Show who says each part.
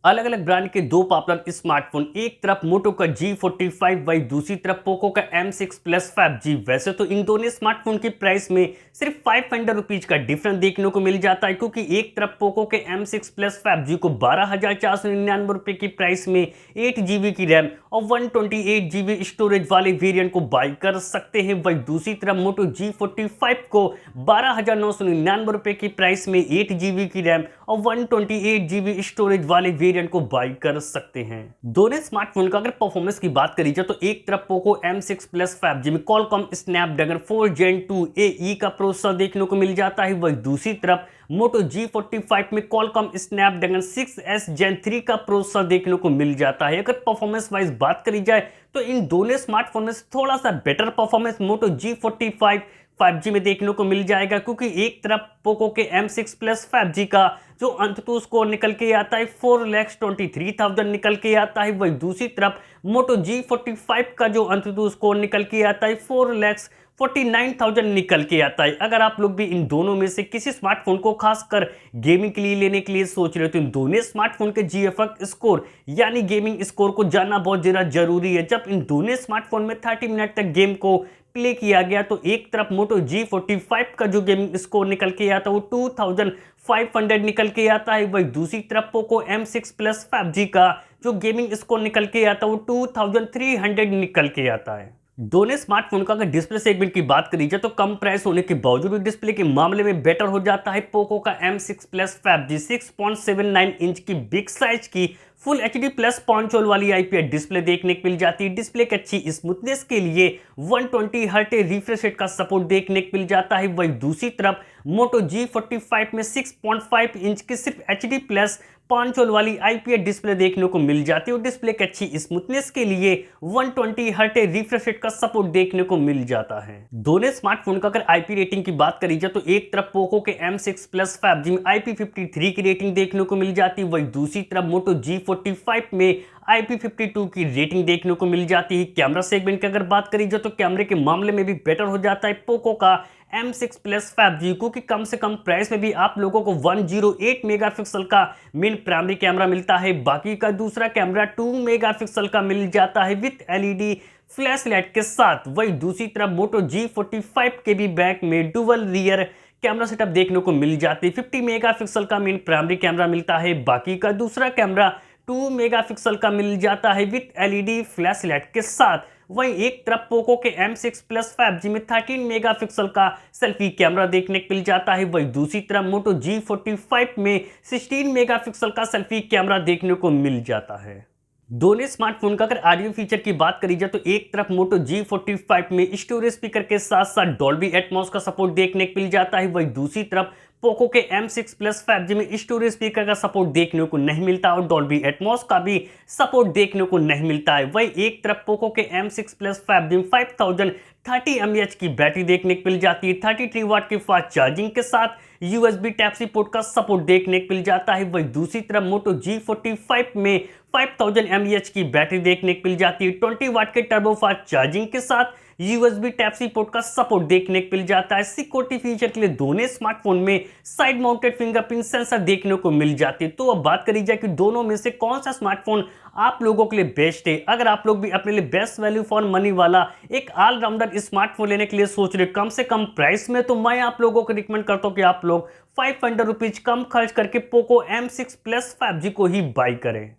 Speaker 1: अलग अलग ब्रांड के दो पॉपुलर स्मार्टफोन, एक तरफ मोटो का G45, वही दूसरी तरफ पोको का M6 प्लस 5G। वैसे तो इन दोनों स्मार्टफोन की प्राइस में सिर्फ 500 रुपीज का डिफरेंस देखने को मिल जाता है, क्योंकि एक तरफ पोको के M6 प्लस 5G को 12,499 रुपए की प्राइस में 8 GB की रैम और 128 GB स्टोरेज वाले वेरिएंट को बाई कर सकते हैं। वही दूसरी तरफ मोटो G45 को 12,999 रुपए की प्राइस में 8 GB की रैम और 128 GB स्टोरेज वाले वेरिएंट को बाई कर सकते हैं। दोनों स्मार्टफोन का अगर परफॉर्मेंस की बात करी जाए तो एक तरफ पोको M6 प्लस 5G में Qualcomm Snapdragon 4 Gen 2 AE का प्रोसेसर देखने को मिल जाता है, वही दूसरी तरफ मोटो G45 में Qualcomm Snapdragon 6S Gen 3 का प्रोसेसर देखने को मिल जाता है। अगर परफॉर्मेंस वाइज बात करी जाए तो इन दोनों स्मार्टफोन में थोड़ा सा बेटर परफॉर्मेंस मोटो G45 5G में देखने को मिल जाएगा, क्योंकि एक तरफ पोको के M6 प्लस 5G का जो अंततः स्कोर निकल के आता है 4,23,000 निकल के आता है, वही दूसरी तरफ मोटो G45 का जो अंततः स्कोर निकल के आता है 4,49,000 निकल के आता है। अगर आप लोग भी इन दोनों में से किसी स्मार्टफोन को खासकर गेमिंग के लिए लेने के लिए सोच रहे हो तो इन दोनों स्मार्टफोन के GFX स्कोर यानी गेमिंग स्कोर को जानना बहुत ज्यादा जरूरी है। जब इन दोनों स्मार्टफोन में 30 मिनट तक गेम को प्ले किया गया तो एक तरफ मोटो G45 का जो गेमिंग स्कोर निकल के आता है वो 2500 निकल के आता है, वही दूसरी तरफ पोको M6 प्लस 5G का जो गेमिंग स्कोर निकल के आता है वो 2300 निकल के आता है। दोनों स्मार्टफोन का अगर डिस्प्ले सेगमेंट की बात करी जाए तो कम प्राइस होने के बावजूद डिस्प्ले के मामले में बेटर हो जाता है पोको का M6 प्लस 5G। 6.79 इंच की बिग साइज की full HD plus punch hole वाली IPS डिस्प्ले देखने को मिल जाती है। डिस्प्ले की अच्छी स्मूथनेस के लिए 120 हर्ट्ज रिफ्रेश रेट का सपोर्ट देखने को मिल जाता है, वही दूसरी तरफ मोटो G45 में 6.5 इंच की सिर्फ HD प्लस 5 होल वाली IPS डिस्प्ले देखने को मिल जाती है और डिस्प्ले की अच्छी स्मूथनेस के लिए 120 हर्ट्ज रिफ्रेश रेट का सपोर्ट देखने को मिल जाता है। दोनों स्मार्टफोन का अगर IP रेटिंग की बात करी जाए तो एक तरफ पोको के M6 प्लस 5G में IP53 की रेटिंग देखने को मिल जाती है, वही दूसरी तरफ मोटो G45 में IP52 की रेटिंग देखने को मिल जाती है। कैमरा सेगमेंट की अगर बात करी जाए तो कैमरे के मामले में भी बेटर हो जाता है पोको का M6 प्लस 5G, क्योंकि कम से कम प्राइस में भी आप लोगों को 108 मेगापिक्सल का मेन प्राइमरी कैमरा मिलता है, बाकी का दूसरा कैमरा 2 मेगापिक्सल का मिल जाता है विद LED फ्लैश लाइट के साथ। वही दूसरी तरफ मोटो G45 के भी बैक में डुअल रियर कैमरा सेटअप देखने को मिल जाती है। 50 मेगापिक्सल का मेन प्राइमरी कैमरा मिलता है, बाकी का दूसरा कैमरा 2 मेगापिक्सल का मिल जाता है विद LED फ्लैश लाइट के साथ। वहीं एक तरफ पोको के M6 प्लस 5G में 13 मेगापिक्सल का सेल्फी कैमरा देखने को मिल जाता है, वहीं दूसरी तरफ मोटो G45 में 16 मेगापिक्सल का सेल्फी कैमरा देखने को मिल जाता है। दोनों स्मार्टफोन का अगर ऑडियो फीचर की बात करी जाए तो एक तरफ मोटो G45 में स्टोरेज स्पीकर के साथ साथ डॉल्बी एटमॉस का सपोर्ट देखने को मिल जाता है, वहीं दूसरी तरफ पोको के M6 प्लस 5G में स्टोरेज स्पीकर का सपोर्ट देखने को नहीं मिलता और डॉल्बी एटमॉस का भी सपोर्ट देखने को नहीं मिलता है। वही एक तरफ पोको के M6 प्लस 5G में 5030 mAh की बैटरी देखने को मिल जाती है। 33 वाट की फास्ट चार्जिंग के साथ USB Type-C पोर्ट का सपोर्ट देखने को मिल जाता है, वही दूसरी तरफ मोटो G45 में 5000 mAh की बैटरी देखने को मिल जाती है। 20 वाट के टर्बो फास्ट चार्जिंग के साथ USB Type-C पोर्ट का सपोर्ट देखने को मिल जाता है। सिक्योरिटी फीचर के लिए दोनों स्मार्टफोन में साइड माउंटेड फिंगरप्रिंट सेंसर देखने को मिल जाती है। तो अब बात करी जाए कि दोनों में से कौन सा स्मार्टफोन आप लोगों के लिए बेस्ट है। अगर आप लोग भी अपने लिए बेस्ट वैल्यू फॉर मनी वाला एक ऑलराउंडर स्मार्टफोन लेने के लिए सोच रहे कम से कम प्राइस में, तो मैं आप लोगों को रिकमेंड करता हूं कि आप लोग 500 रुपीज कम खर्च करके पोको M6 प्लस 5G को ही बाई करें।